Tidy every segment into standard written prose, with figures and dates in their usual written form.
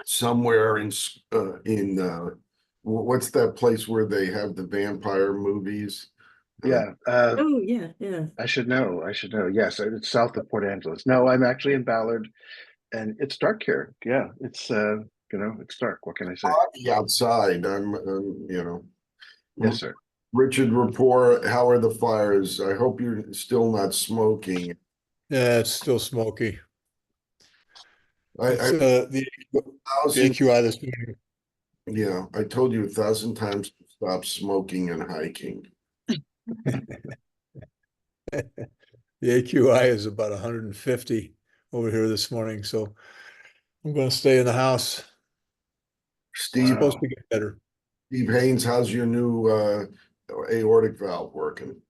somewhere what's that place where they have the vampire movies? Yeah. Oh, yeah, yeah. I should know. Yes, it's south of Port Angeles. No, I'm actually in Ballard, and it's dark here. Yeah, it's it's dark. What can I say? I'll be outside. Yes, sir. Richard, report. How are the fires? I hope you're still not smoking. Yeah, it's still smoky. It's the thousand, AQI this morning. yeah, I told you 1,000 times to stop smoking and hiking. The AQI is about 150 over here this morning, so I'm going to stay in the house. Steve, It's supposed to get better. Steve Haynes, how's your new aortic valve working?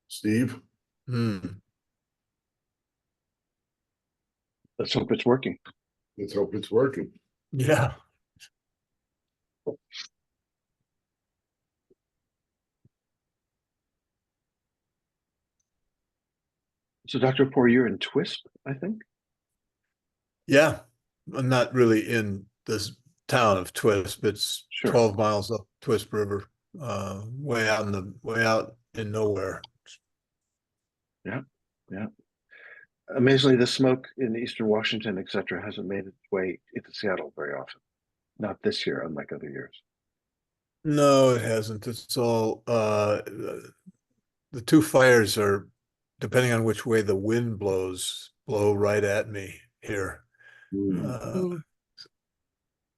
Steve? Let's hope it's working. Let's hope it's working. Yeah. So, Dr. Poor, you're in Twisp, I think? Yeah. I'm not really in this town of Twisp. It's Sure. 12 miles up Twisp River, way out in nowhere. Yeah. Amazingly, the smoke in eastern Washington, etc., hasn't made its way into Seattle very often. Not this year, unlike other years. No, it hasn't. It's all the two fires are, depending on which way the wind blows, blow right at me here.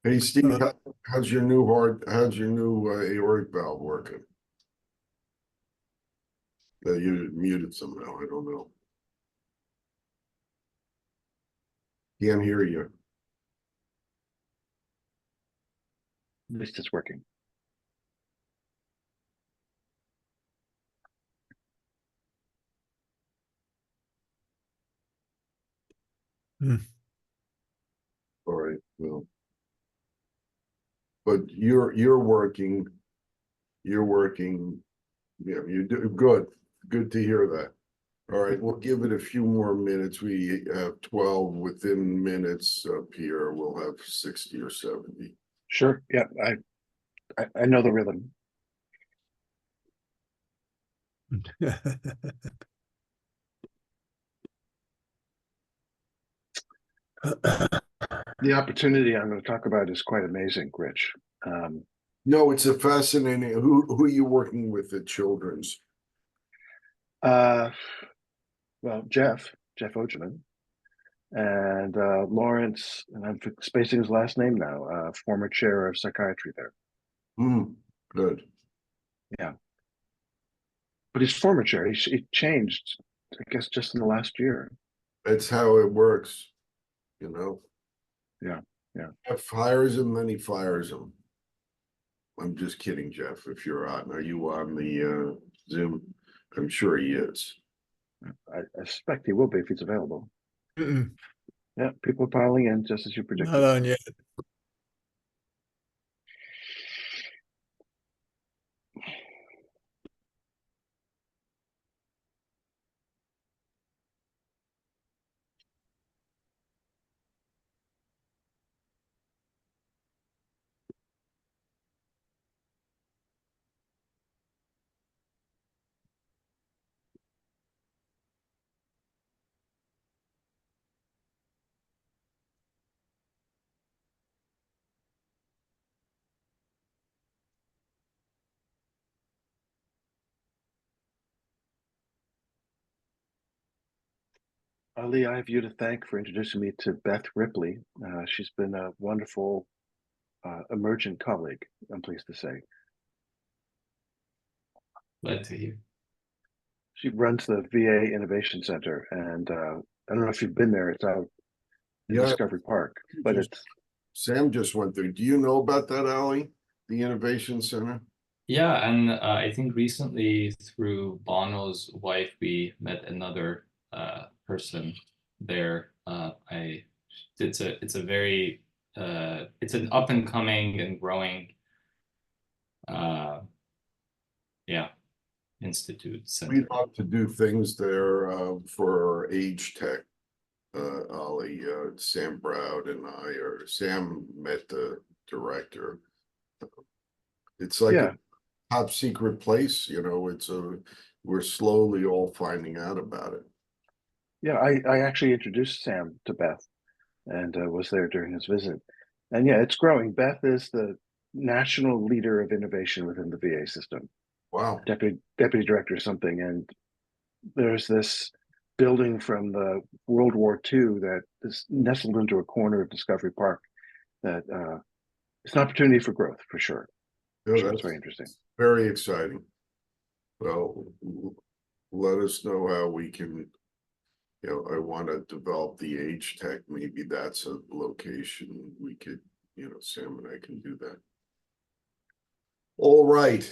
Hey, Steve, how's your new aortic valve working? You muted somehow. I don't know. Can't hear you. At least it's working. All right. Well, but you're working. You're working. Yeah, you do good. Good to hear that. All right, we'll give it a few more minutes. We have 12 within minutes up here. We'll have 60 or 70. Sure. Yeah, I know the rhythm. The opportunity I'm going to talk about is quite amazing, Rich. No, it's a fascinating. Who are you working with at Children's? Well, Jeff Ogeman, and Lawrence, and I'm spacing his last name now, former chair of psychiatry there. Good. Yeah. But he's former chair. He changed, I guess, just in the last year. That's how it works, you know? Yeah. Jeff hires him, then he fires him. I'm just kidding, Jeff. If you're on, are you on the Zoom? I'm sure he is. I suspect he will be if he's available. Mm-mm. Yeah, people are piling in just as you predicted. Not on yet. Ali, I have you to thank for introducing me to Beth Ripley. She's been a wonderful emergent colleague, I'm pleased to say. Glad to hear. She runs the VA Innovation Center, and I don't know if you've been there. It's out in Discovery Park, but Sam just went there. Do you know about that, Ali? The Innovation Center? Yeah, and I think recently through Bono's wife, we met another person there. It's a very it's an up and coming and growing Institute Center. We'd love to do things there for age tech. Ollie, Sam Browd and I, or Sam met the director. It's like Yeah. a top secret place, we're slowly all finding out about it. Yeah, I actually introduced Sam to Beth and was there during his visit. And yeah, it's growing. Beth is the national leader of innovation within the VA system, Wow. deputy director or something. And there's this building from the World War II that is nestled into a corner of Discovery Park that it's an opportunity for growth for sure. Yeah, It's that's very interesting. very exciting. Well, let us know how we can, I want to develop the age tech. Maybe that's a location we could, Sam and I can do that. All right,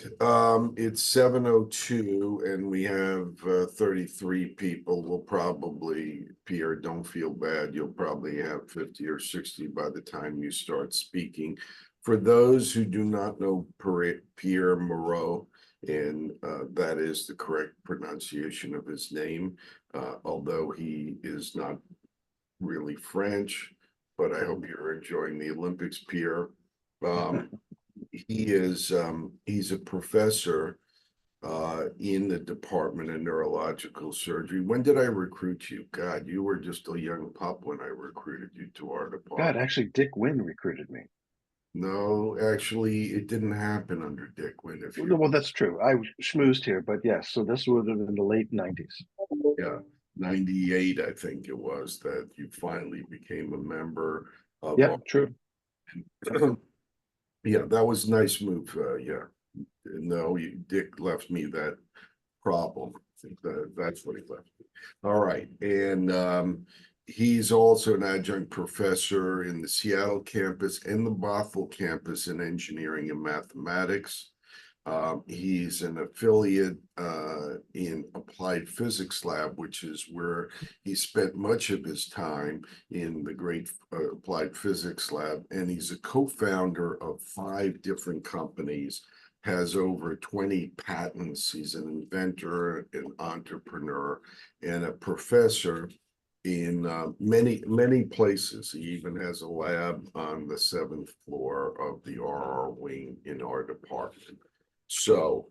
it's 7:02 and we have 33 people. We'll probably, Pierre, don't feel bad. You'll probably have 50 or 60 by the time you start speaking. For those who do not know Pierre Mourad, and that is the correct pronunciation of his name, although he is not really French, but I hope you're enjoying the Olympics, Pierre. He's a professor in the Department of Neurological Surgery. When did I recruit you? God, you were just a young pup when I recruited you to our department. God, actually, Dick Wynn recruited me. No, actually, it didn't happen under Dick Wynn. Well, that's true. I schmoozed here, but yes. So this would have been in the late 90s. Yeah, 98, I think it was, that you finally became a member of. Yeah, true. Yeah, that was a nice move. Yeah, no, Dick left me that problem. I think that's what he left me. All right, and he's also an adjunct professor in the Seattle campus and the Bothell campus in engineering and mathematics. He's an affiliate in Applied Physics Lab, which is where he spent much of his time in the great Applied Physics Lab. And he's a co-founder of 5 different companies, has over 20 patents. He's an inventor, an entrepreneur, and a professor in many places. He even has a lab on the 7th floor of the RR wing in our department. So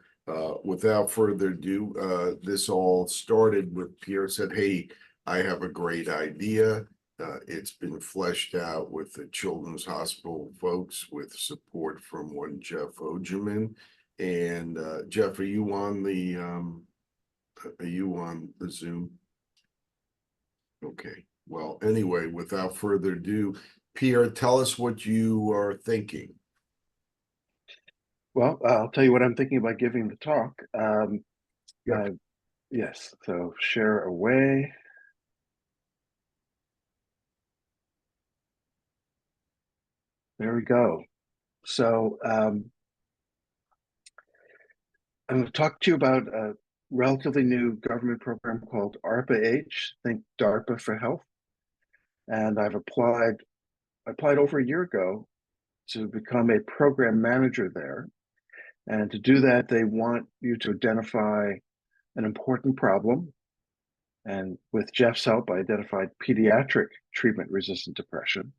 without further ado, this all started with Pierre said, hey, I have a great idea. It's been fleshed out with the Children's Hospital folks with support from one Jeff Ogerman. And Jeff, are you on the Zoom? Okay. Well, anyway, without further ado, Pierre, tell us what you are thinking. Well, I'll tell you what I'm thinking about giving the talk. Yeah. Yes, so share away. There we go. So I'm going to talk to you about a relatively new government program called ARPA-H, think DARPA for Health. And I've applied over a year ago to become a program manager there. And to do that, they want you to identify an important problem. And with Jeff's help, I identified pediatric treatment-resistant depression.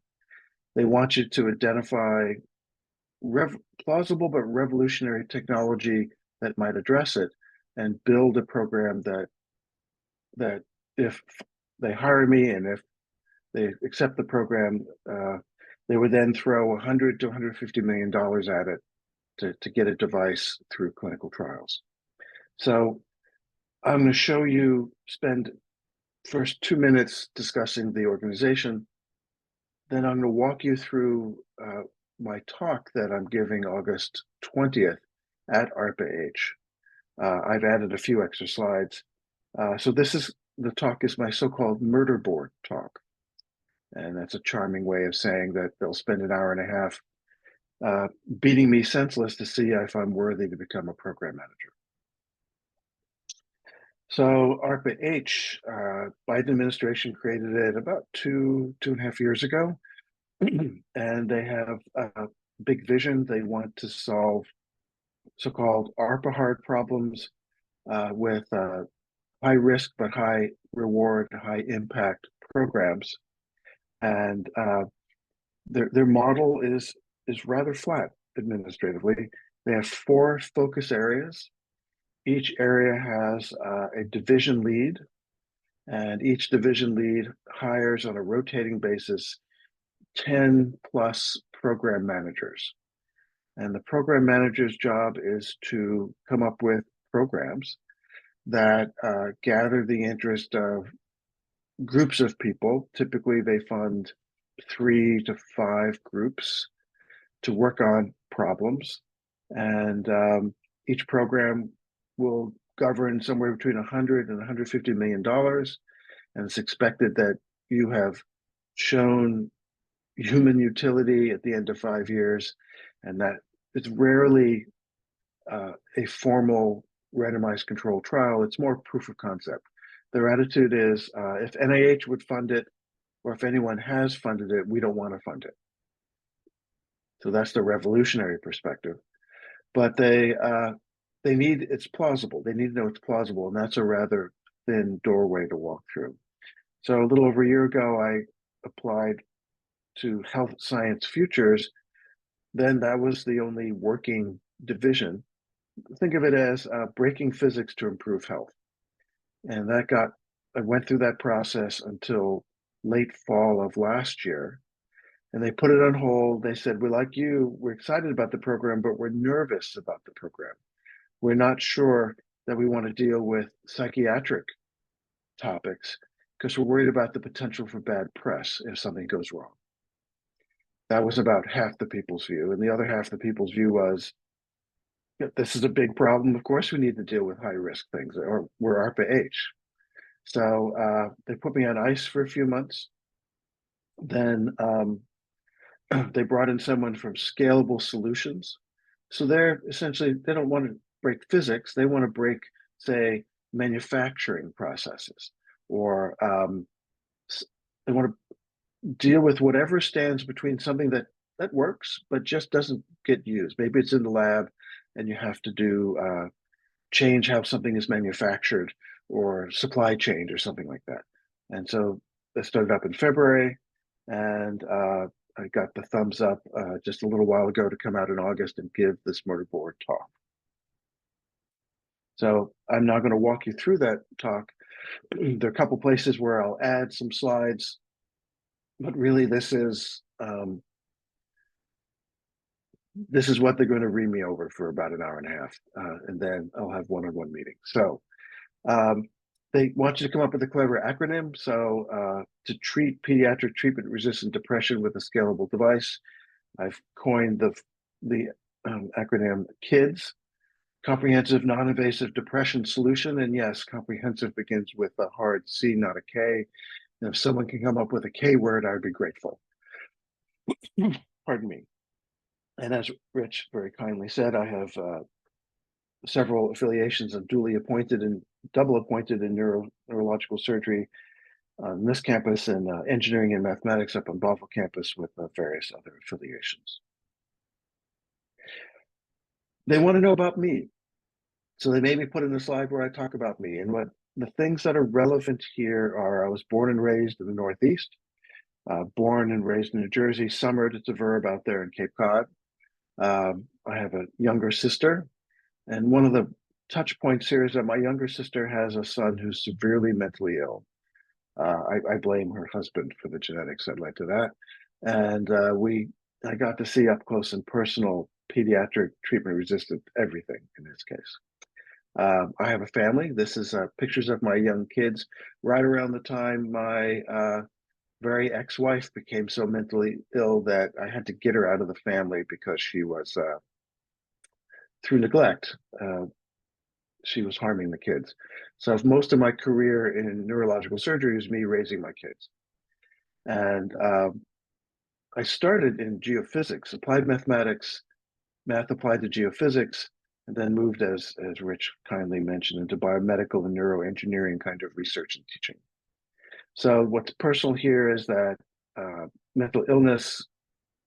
They want you to identify plausible but revolutionary technology that might address it and build a program that if they hire me and if they accept the program, they would then throw $100 to $150 million at it to get a device through clinical trials. So I'm going to spend first 2 minutes discussing the organization. Then I'm going to walk you through my talk that I'm giving August 20th at ARPA-H. I've added a few extra slides. So the talk is my so-called murder board talk. And that's a charming way of saying that they'll spend an hour and a half beating me senseless to see if I'm worthy to become a program manager. So ARPA-H, Biden administration created it about two and a half years ago. And they have a big vision. They want to solve so-called ARPA hard problems with high risk but high reward, high impact programs. And their model is rather flat administratively. They have 4 focus areas. Each area has a division lead, and each division lead hires on a rotating basis 10 plus program managers. And the program manager's job is to come up with programs that gather the interest of groups of people. Typically, they fund 3 to 5 groups to work on problems. And each program will govern somewhere between 100 and 150 million dollars. And it's expected that you have shown human utility at the end of 5 years, and that it's rarely a formal randomized controlled trial. It's more proof of concept. Their attitude is if NIH would fund it, or if anyone has funded it, we don't want to fund it. So that's the revolutionary perspective. But they need, it's plausible. They need to know it's plausible, and that's a rather thin doorway to walk through. So a little over a year ago, I applied to Health Science Futures. Then that was the only working division. Think of it as breaking physics to improve health. And I went through that process until late fall of last year. And they put it on hold. They said, we like you, we're excited about the program, but we're nervous about the program. We're not sure that we want to deal with psychiatric topics because we're worried about the potential for bad press if something goes wrong. That was about half the people's view. And the other half of the people's view was, this is a big problem. Of course, we need to deal with high risk things, or we're ARPA-H. So they put me on ice for a few months. Then they brought in someone from Scalable Solutions. So they're essentially, they don't want to break physics. They want to break, say, manufacturing processes, or they want to deal with whatever stands between something that works, but just doesn't get used. Maybe it's in the lab and you have to do change how something is manufactured, or supply chain, or something like that. And so they started up in February, and I got the thumbs up just a little while ago to come out in August and give this Mourad talk. So I'm now going to walk you through that talk. There are a couple places where I'll add some slides, but really this is what they're going to read me over for about an hour and a half, and then I'll have one-on-one meetings. So they want you to come up with a clever acronym. So to treat pediatric treatment-resistant depression with a scalable device, I've coined the acronym KIDS, Comprehensive Non-Invasive Depression Solution. And yes, comprehensive begins with a hard C, not a K. And if someone can come up with a K word, I would be grateful. Pardon me. And as Rich very kindly said, I have several affiliations. I'm duly appointed and double appointed in neurological surgery on this campus, and engineering and mathematics up on Bothell campus, with various other affiliations. They want to know about me. So they made me put in a slide where I talk about me. And what the things that are relevant here are, I was born and raised in the Northeast, born and raised in New Jersey, summered, it's a verb, out there in Cape Cod. I have a younger sister, and one of the touch points here is that my younger sister has a son who's severely mentally ill. I blame her husband for the genetics that led to that. And I got to see up close and personal pediatric treatment-resistant everything in this case. I have a family. This is pictures of my young kids right around the time my very ex-wife became so mentally ill that I had to get her out of the family because she was, through neglect, she was harming the kids. So most of my career in neurological surgery is me raising my kids. And I started in geophysics, applied mathematics, math applied to geophysics, and then moved, as Rich kindly mentioned, into biomedical and neuroengineering kind of research and teaching. So what's personal here is that mental illness,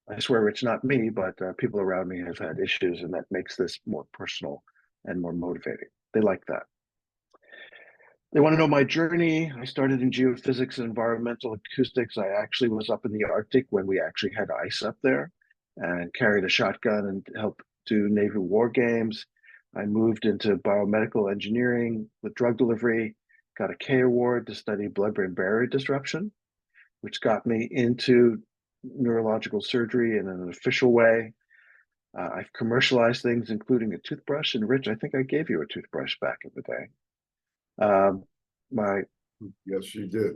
I swear it's not me, but people around me have had issues, and that makes this more personal and more motivating. They like that. They want to know my journey. I started in geophysics and environmental acoustics. I actually was up in the Arctic when we actually had ice up there, and carried a shotgun and helped do Navy war games. I moved into biomedical engineering with drug delivery, got a K award to study blood-brain barrier disruption, which got me into neurological surgery in an official way. I've commercialized things, including a toothbrush. And Rich, I think I gave you a toothbrush back in the day. My Yes, you did.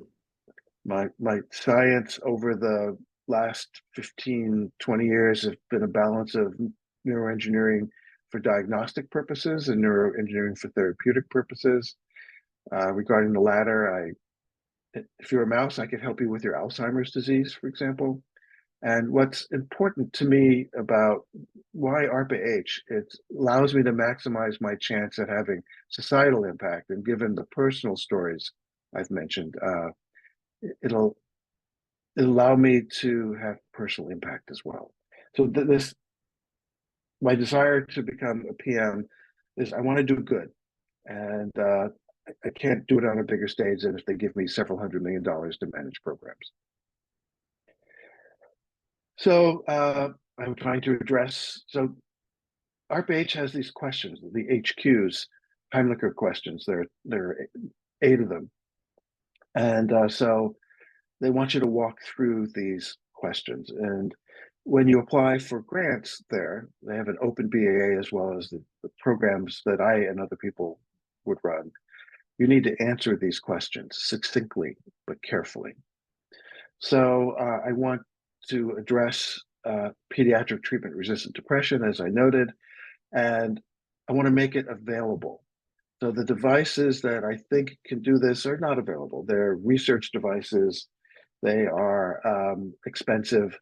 my science over the last 15, 20 years have been a balance of neuroengineering for diagnostic purposes and neuroengineering for therapeutic purposes. Regarding the latter, if you're a mouse, I could help you with your Alzheimer's disease, for example. And what's important to me about why ARPA-H, it allows me to maximize my chance at having societal impact. And given the personal stories I've mentioned, it'll allow me to have personal impact as well. So my desire to become a PM is I want to do good. And I can't do it on a bigger stage than if they give me several $100 million to manage programs. So I'm trying to address, so ARPA-H has these questions, the HQs, Heimlicher questions. There are 8 of them. And so they want you to walk through these questions. And when you apply for grants there, they have an open BAA as well as the programs that I and other people would run. You need to answer these questions succinctly, but carefully. So I want to address pediatric treatment-resistant depression, as I noted, and I want to make it available. So the devices that I think can do this are not available. They're research devices. They are expensive.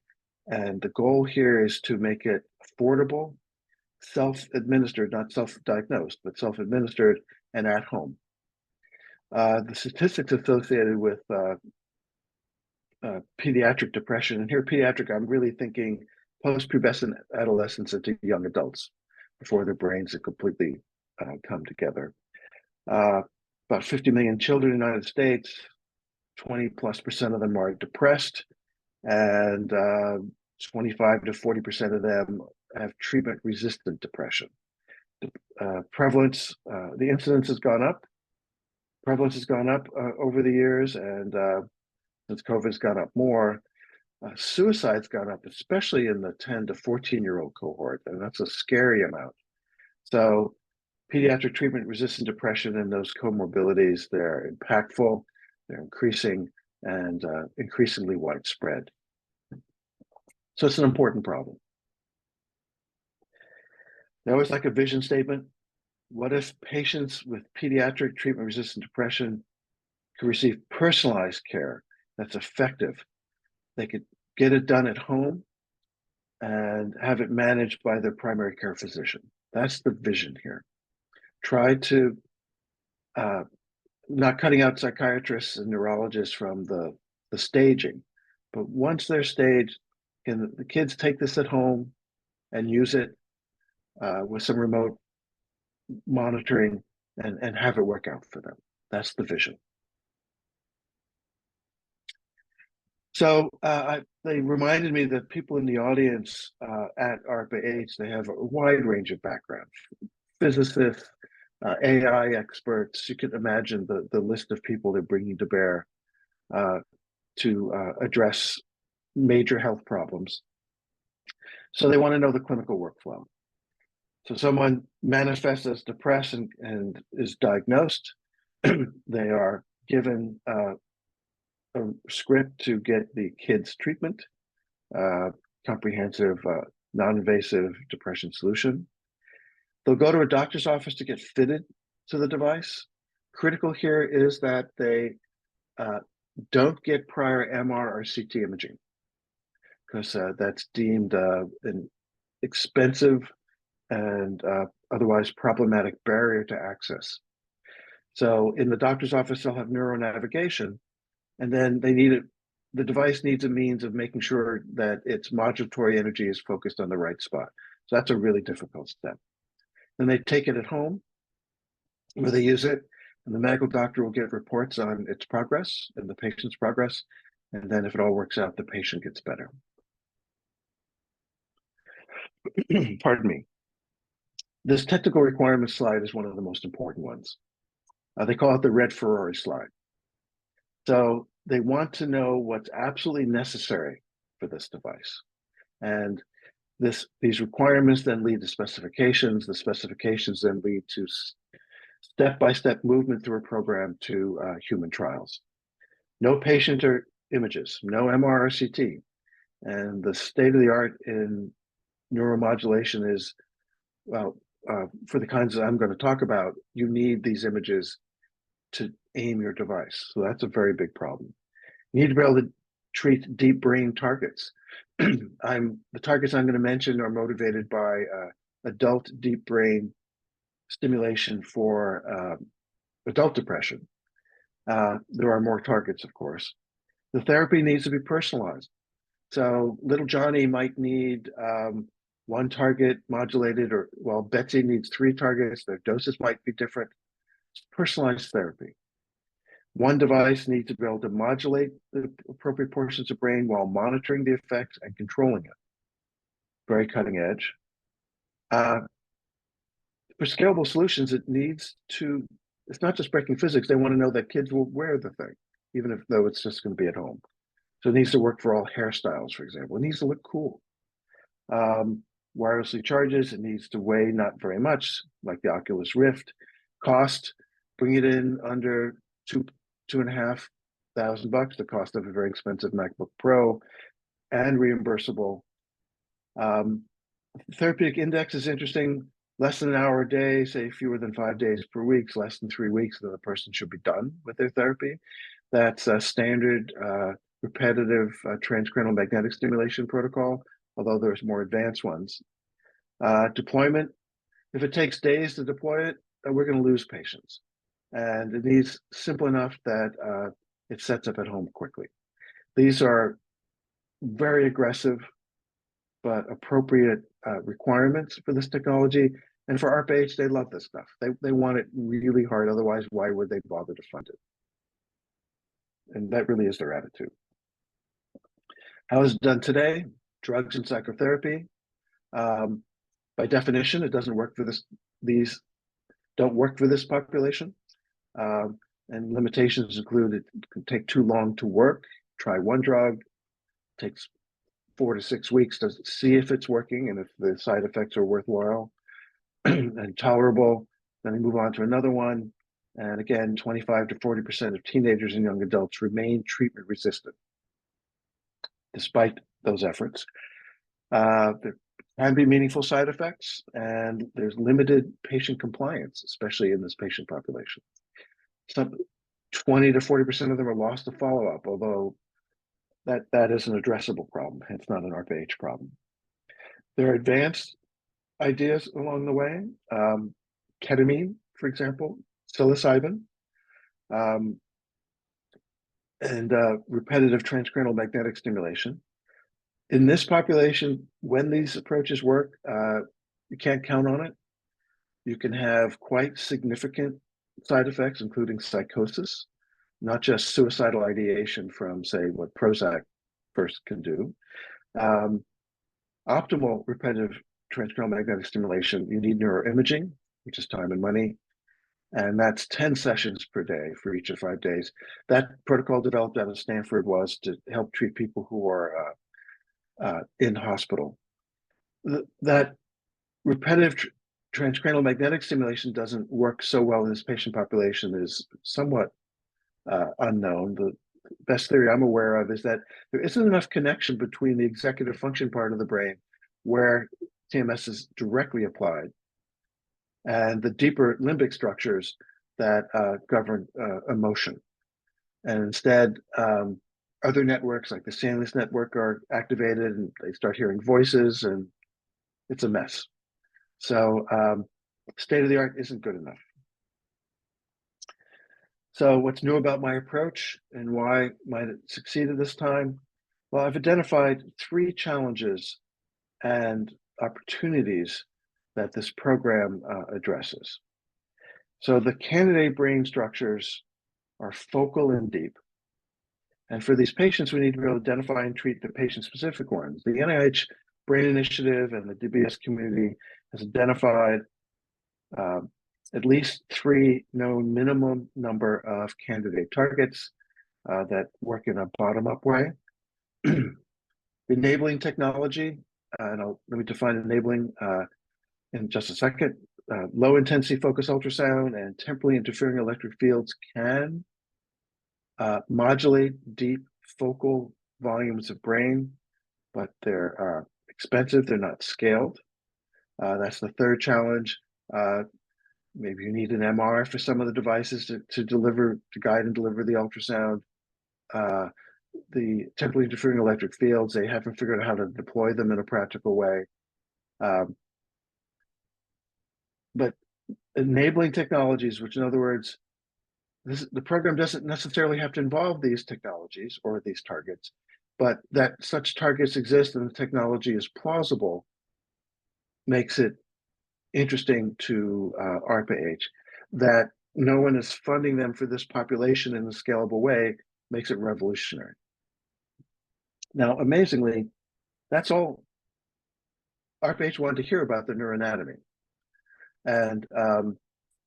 And the goal here is to make it affordable, self-administered, not self-diagnosed, but self-administered and at home. The statistics associated with pediatric depression, and here pediatric, I'm really thinking post-pubescent adolescents into young adults before their brains have completely come together. About 50 million children in the United States, 20+% of them are depressed, and 25 to 40% of them have treatment-resistant depression. Prevalence, the incidence has gone up. Prevalence has gone up over the years, and since COVID's gone up more, suicide's gone up, especially in the 10 to 14-year-old cohort, and that's a scary amount. So pediatric treatment-resistant depression and those comorbidities, they're impactful, they're increasing, and increasingly widespread. So it's an important problem. They always like a vision statement. What if patients with pediatric treatment-resistant depression could receive personalized care that's effective? They could get it done at home and have it managed by their primary care physician. That's the vision here. Try to, not cutting out psychiatrists and neurologists from the staging, but once they're staged, can the kids take this at home and use it with some remote monitoring and have it work out for them? That's the vision. So they reminded me that people in the audience at ARPA-H, they have a wide range of backgrounds, physicists, AI experts. You can imagine the list of people they're bringing to bear to address major health problems. So they want to know the clinical workflow. So someone manifests as depressed and is diagnosed. They are given a script to get the kids treatment, comprehensive, non-invasive depression solution. They'll go to a doctor's office to get fitted to the device. Critical here is that they don't get prior MR or CT imaging, because that's deemed an expensive and otherwise problematic barrier to access. So in the doctor's office, they'll have neuronavigation, and then they need it. The device needs a means of making sure that its modulatory energy is focused on the right spot. So that's a really difficult step. Then they take it at home, where they use it And the medical doctor will get reports on its progress and the patient's progress. And then if it all works out, the patient gets better. Pardon me. This technical requirements slide is one of the most important ones. They call it the red Ferrari slide. So they want to know what's absolutely necessary for this device. And these requirements then lead to specifications. The specifications then lead to step-by-step movement through a program to human trials. No patient or images, no MR or CT. And the state of the art in neuromodulation is, well, for the kinds that I'm going to talk about, you need these images to aim your device. So that's a very big problem. You need to be able to treat deep brain targets. The targets I'm going to mention are motivated by adult deep brain stimulation for adult depression. There are more targets, of course. The therapy needs to be personalized. So little Johnny might need one target modulated, or well, Betsy needs 3 targets. Their doses might be different. It's personalized therapy. One device needs to be able to modulate the appropriate portions of brain while monitoring the effects and controlling it. Very cutting edge. For scalable solutions, it's not just breaking physics. They want to know that kids will wear the thing, even though it's just going to be at home. So it needs to work for all hairstyles, for example. It needs to look cool. Wirelessly charges, it needs to weigh not very much, like the Oculus Rift. Cost, bring it in under $2,500, the cost of a very expensive MacBook Pro, and reimbursable. Therapeutic index is interesting. Less than an hour a day, say fewer than 5 days per week, less than 3 weeks, then the person should be done with their therapy. That's a standard repetitive transcranial magnetic stimulation protocol, although there's more advanced ones. Deployment, if it takes days to deploy it, we're going to lose patients. And it needs simple enough that it sets up at home quickly. These are very aggressive but appropriate requirements for this technology. And for ARPA-H, they love this stuff. They want it really hard. Otherwise, why would they bother to fund it? And that really is their attitude. How is it done today? Drugs and psychotherapy. By definition, it doesn't work for this. These don't work for this population. And limitations include it can take too long to work. Try one drug, takes 4 to 6 weeks to see if it's working and if the side effects are worthwhile and tolerable. Then they move on to another one. And again, 25 to 40% of teenagers and young adults remain treatment resistant despite those efforts. There can be meaningful side effects, and there's limited patient compliance, especially in this patient population. Some 20 to 40% of them are lost to follow-up, although that is an addressable problem. It's not an ARPA-H problem. There are advanced ideas along the way. Ketamine, for example, psilocybin, and repetitive transcranial magnetic stimulation. In this population, when these approaches work, you can't count on it. You can have quite significant side effects, including psychosis, not just suicidal ideation from, say, what Prozac first can do. Optimal repetitive transcranial magnetic stimulation, you need neuroimaging, which is time and money, and that's 10 sessions per day for each of 5 days. That protocol developed out of Stanford was to help treat people who are in hospital. That repetitive transcranial magnetic stimulation doesn't work so well in this patient population is somewhat unknown. The best theory I'm aware of is that there isn't enough connection between the executive function part of the brain where TMS is directly applied and the deeper limbic structures that govern emotion. And instead, other networks like the Stanley's network are activated and they start hearing voices, and it's a mess. So state of the art isn't good enough. So what's new about my approach and why might it succeed at this time? Well, I've identified 3 challenges and opportunities that this program addresses. So the candidate brain structures are focal and deep. And for these patients, we need to be able to identify and treat the patient-specific ones. The NIH Brain Initiative and the DBS community has identified at least 3 known minimum number of candidate targets that work in a bottom-up way. Enabling technology, and let me define enabling in just a second. Low intensity focus ultrasound and temporally interfering electric fields can modulate deep focal volumes of brain, but they're expensive, they're not scaled. That's the third challenge. Maybe you need an MR for some of the devices to guide and deliver the ultrasound. The temporally interfering electric fields, they haven't figured out how to deploy them in a practical way. But enabling technologies, which in other words, the program doesn't necessarily have to involve these technologies or these targets, but that such targets exist and the technology is plausible, makes it interesting to ARPA-H. That no one is funding them for this population in a scalable way makes it revolutionary. Now, amazingly, that's all ARPA-H wanted to hear about, the neuroanatomy. And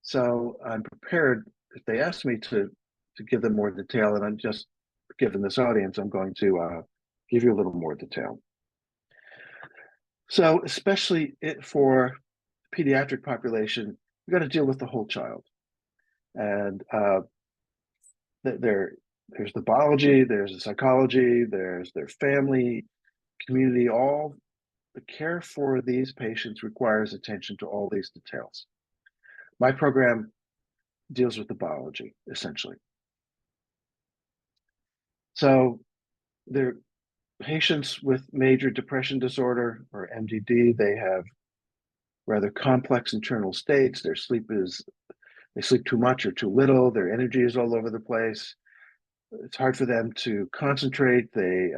so I'm prepared, if they ask me to give them more detail, and I'm just, given this audience, I'm going to give you a little more detail. So especially for pediatric population, we've got to deal with the whole child. And there's the biology, there's the psychology, there's their family, community, all the care for these patients requires attention to all these details. My program deals with the biology, essentially. So they're patients with major depression disorder, or MDD. They have rather complex internal states. They sleep too much or too little. Their energy is all over the place. It's hard for them to concentrate. They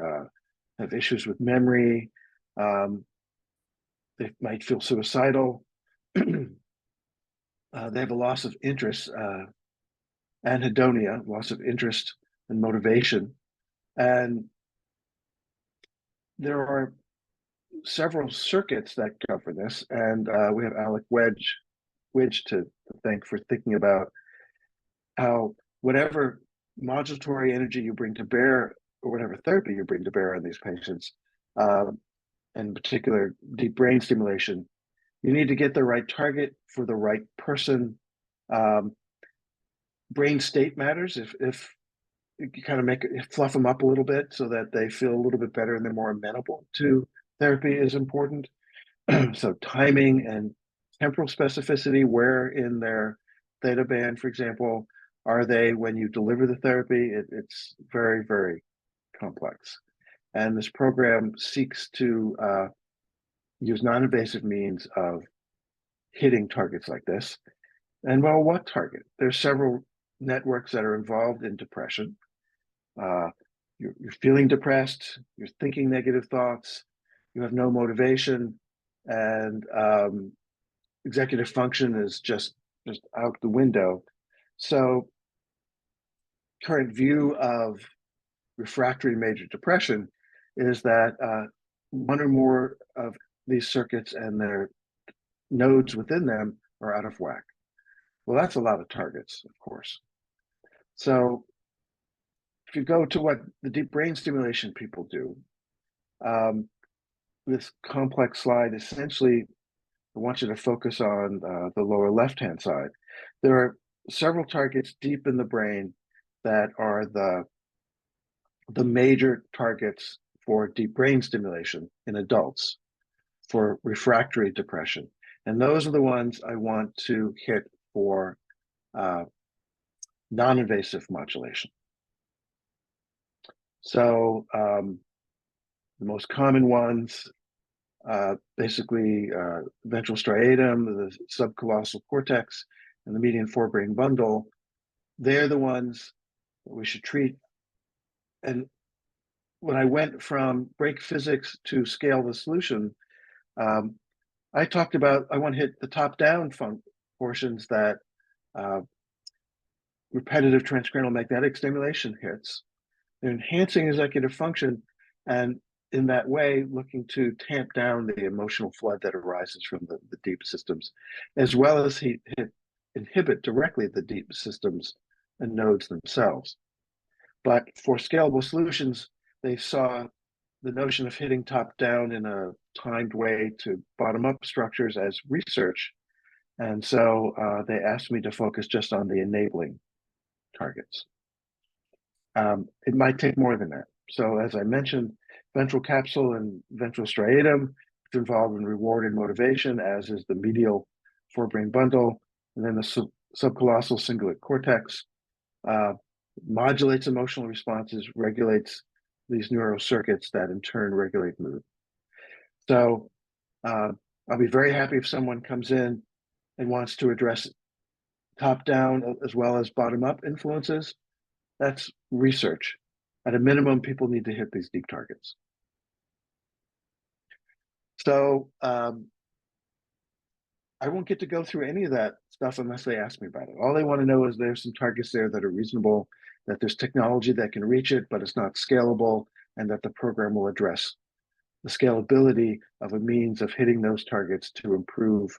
have issues with memory. They might feel suicidal. They have a loss of interest, anhedonia, loss of interest and motivation. And there are several circuits that govern this. And we have Alec Wedge to thank for thinking about how whatever modulatory energy you bring to bear, or whatever therapy you bring to bear on these patients, in particular deep brain stimulation, you need to get the right target for the right person. Brain state matters. If you kind of fluff them up a little bit so that they feel a little bit better and they're more amenable to therapy is important. So timing and temporal specificity, where in their theta band, for example, are they when you deliver the therapy? It's very, very complex. And this program seeks to use non-invasive means of hitting targets like this. And well, what target? There's several networks that are involved in depression. You're feeling depressed, you're thinking negative thoughts, you have no motivation, and executive function is just out the window. So current view of refractory major depression is that one or more of these circuits and their nodes within them are out of whack. Well, that's a lot of targets, of course. So if you go to what the deep brain stimulation people do, this complex slide, essentially, I want you to focus on the lower left-hand side. There are several targets deep in the brain that are the major targets for deep brain stimulation in adults for refractory depression. And those are the ones I want to hit for non-invasive modulation. So the most common ones, basically ventral striatum, the subcallosal cortex, and the median forebrain bundle, they're the ones that we should treat. And when I went from break physics to scale the solution, I talked about, I want to hit the top-down portions that repetitive transcranial magnetic stimulation hits. They're enhancing executive function, and in that way, looking to tamp down the emotional flood that arises from the deep systems, as well as inhibit directly the deep systems and nodes themselves. But for scalable solutions, they saw the notion of hitting top down in a timed way to bottom up structures as research. And so they asked me to focus just on the enabling targets. It might take more than that. So as I mentioned, ventral capsule and ventral striatum is involved in reward and motivation, as is the medial forebrain bundle, and then the subcolossal cingulate cortex modulates emotional responses, regulates these neurocircuits that in turn regulate mood. So I'll be very happy if someone comes in and wants to address top down as well as bottom up influences. That's research. At a minimum, people need to hit these deep targets. So I won't get to go through any of that stuff unless they ask me about it. All they want to know is there's some targets there that are reasonable, that there's technology that can reach it, but it's not scalable, and that the program will address the scalability of a means of hitting those targets to improve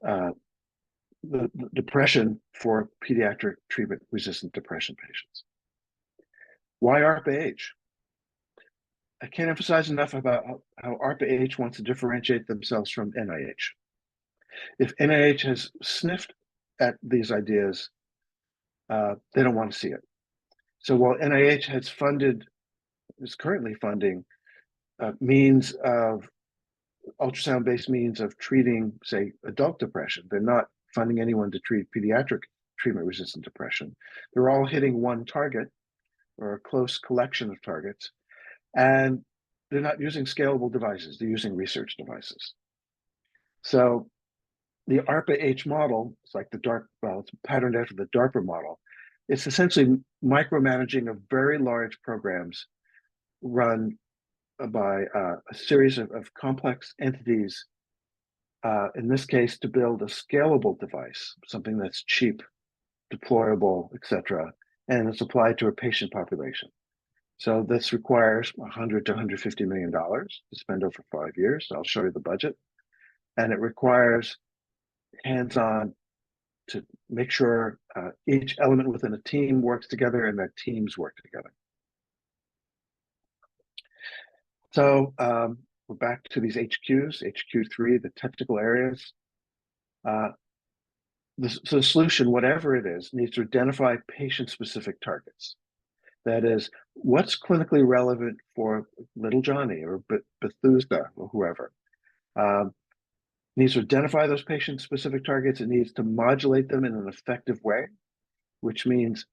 the depression for pediatric treatment-resistant depression patients. Why ARPA-H? I can't emphasize enough about how ARPA-H wants to differentiate themselves from NIH. If NIH has sniffed at these ideas, they don't want to see it. So while NIH is currently funding means of ultrasound-based means of treating, say, adult depression, they're not funding anyone to treat pediatric treatment-resistant depression. They're all hitting one target or a close collection of targets, and they're not using scalable devices, they're using research devices. So the ARPA-H model, it's like it's patterned after the DARPA model. It's essentially micromanaging of very large programs run by a series of complex entities, in this case, to build a scalable device, something that's cheap, deployable, etc., and it's applied to a patient population. So this requires $100 to $150 million to spend over 5 years. I'll show you the budget. And it requires hands-on to make sure each element within a team works together and that teams work together. So we're back to these HQs, HQ3, the technical areas. The solution, whatever it is, needs to identify patient-specific targets. That is, what's clinically relevant for little Johnny or Bethesda or whoever. Needs to identify those patient-specific targets. It needs to modulate them in an effective way, which means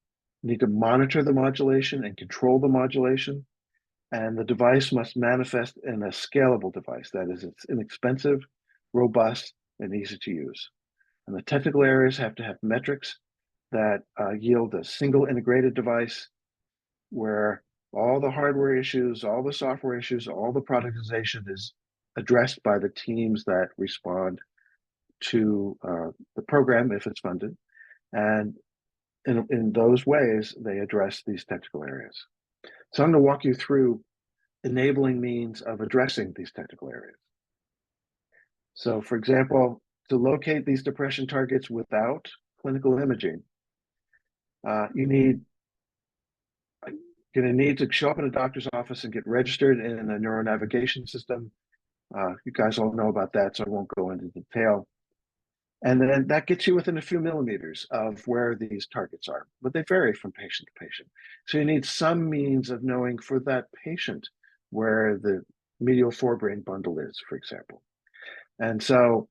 you need to monitor the modulation and control the modulation. And the device must manifest in a scalable device. That is, it's inexpensive, robust, and easy to use. And the technical areas have to have metrics that yield a single integrated device where all the hardware issues, all the software issues, all the productization is addressed by the teams that respond to the program if it's funded. And in those ways, they address these technical areas. So I'm going to walk you through enabling means of addressing these technical areas. So for example, to locate these depression targets without clinical imaging, you're going to need to show up in a doctor's office and get registered in a neuronavigation system. You guys all know about that, so I won't go into detail. And then that gets you within a few millimeters of where these targets are, but they vary from patient to patient. So you need some means of knowing for that patient where the medial forebrain bundle is, for example. And so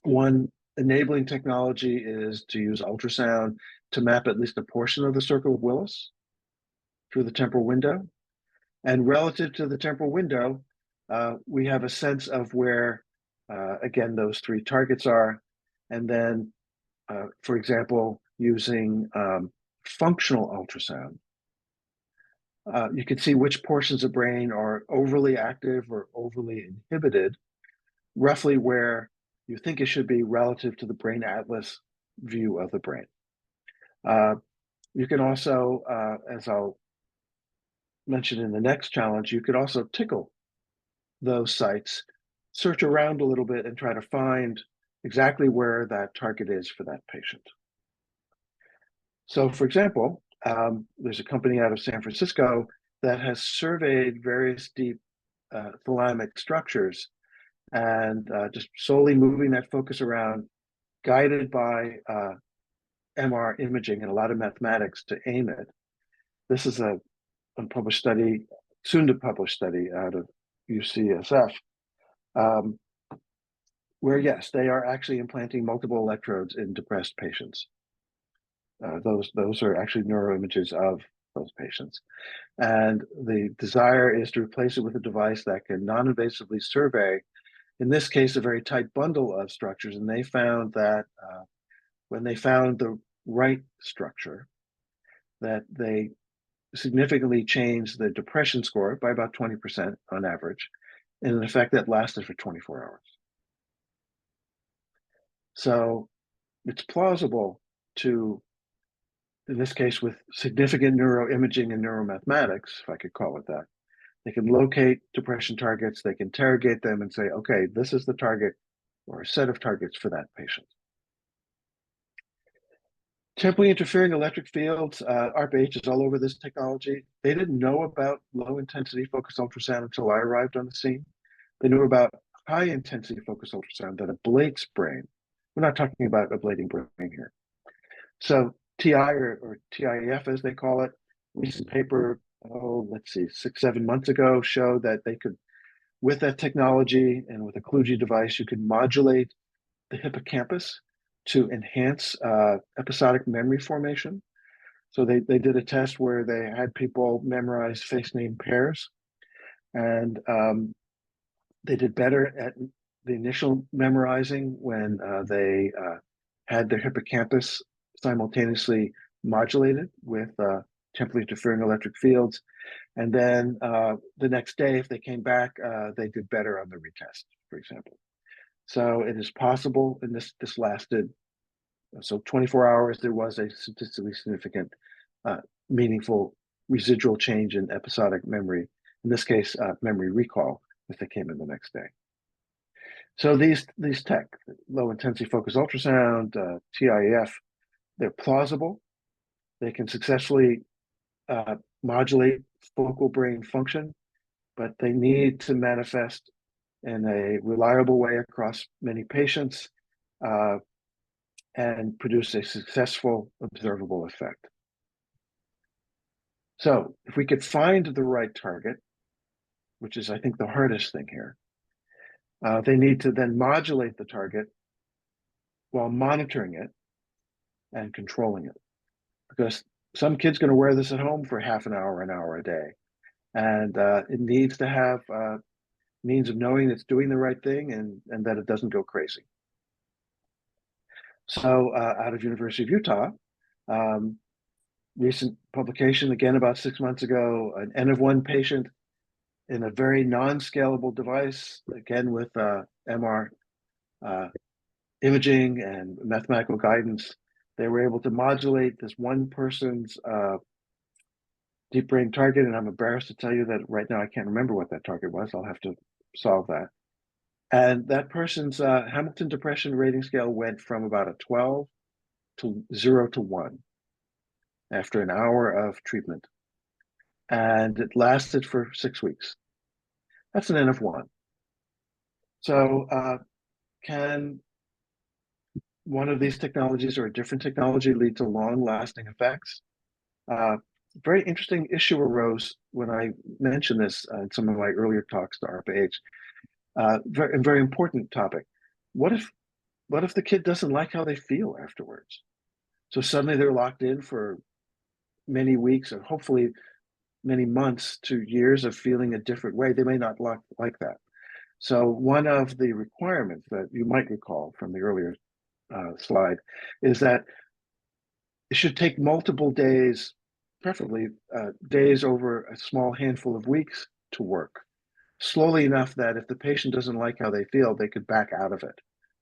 one enabling technology is to use ultrasound to map at least a portion of the circle of Willis through the temporal window. And relative to the temporal window, we have a sense of where, again, those three targets are. And then, for example, using functional ultrasound, you can see which portions of brain are overly active or overly inhibited, roughly where you think it should be relative to the brain atlas view of the brain. You can also, as I'll mention in the next challenge, you could also tickle those sites, search around a little bit and try to find exactly where that target is for that patient. So for example, there's a company out of San Francisco that has surveyed various deep thalamic structures and just solely moving that focus around, guided by MR imaging and a lot of mathematics to aim it. This is a unpublished study, soon to publish study out of UCSF, where yes, they are actually implanting multiple electrodes in depressed patients. Those are actually neuroimages of those patients. And the desire is to replace it with a device that can non-invasively survey, in this case, a very tight bundle of structures. And they found that when they found the right structure, that they significantly changed the depression score by about 20% on average, in an effect that lasted for 24 hours. So it's plausible to, in this case, with significant neuroimaging and neuromathematics, if I could call it that, they can locate depression targets, they can interrogate them and say, okay, this is the target or a set of targets for that patient. Temporally interfering electric fields, ARPA-H is all over this technology. They didn't know about low intensity focused ultrasound until I arrived on the scene. They knew about high intensity focused ultrasound that ablates brain. We're not talking about ablating brain here. So TI or TIEF, as they call it, recent paper, let's see, 6-7 months ago, showed that they could, with that technology and with a Kluge device, you can modulate the hippocampus to enhance episodic memory formation. So they did a test where they had people memorize face name pairs, and they did better at the initial memorizing when they had their hippocampus simultaneously modulated with temporally interfering electric fields. And then the next day, if they came back, they did better on the retest, for example. So it is possible, and this lasted, so 24 hours, there was a statistically significant, meaningful residual change in episodic memory, in this case, memory recall, if they came in the next day. So these tech, low intensity focused ultrasound, TIEF, they're plausible. They can successfully modulate focal brain function, but they need to manifest in a reliable way across many patients and produce a successful observable effect. So if we could find the right target, which is, I think, the hardest thing here, they need to then modulate the target while monitoring it and controlling it. Because some kid's going to wear this at home for half an hour a day. And it needs to have means of knowing it's doing the right thing and that it doesn't go crazy. So out of University of Utah, recent publication, again, about 6 months ago, an N of 1 patient in a very non-scalable device, again, with MR imaging and mathematical guidance. They were able to modulate this one person's deep brain target, and I'm embarrassed to tell you that right now I can't remember what that target was. I'll have to solve that. And that person's Hamilton Depression Rating Scale went from about a 12 to 0 to 1 after an hour of treatment. And it lasted for 6 weeks. That's an N of 1. So can one of these technologies or a different technology lead to long-lasting effects? Very interesting issue arose when I mentioned this in some of my earlier talks to ARPA-H. Very important topic. What if the kid doesn't like how they feel afterwards? So suddenly they're locked in for many weeks and hopefully many months to years of feeling a different way. They may not like that. So one of the requirements that you might recall from the earlier slide is that it should take multiple days, preferably days over a small handful of weeks to work, slowly enough that if the patient doesn't like how they feel, they could back out of it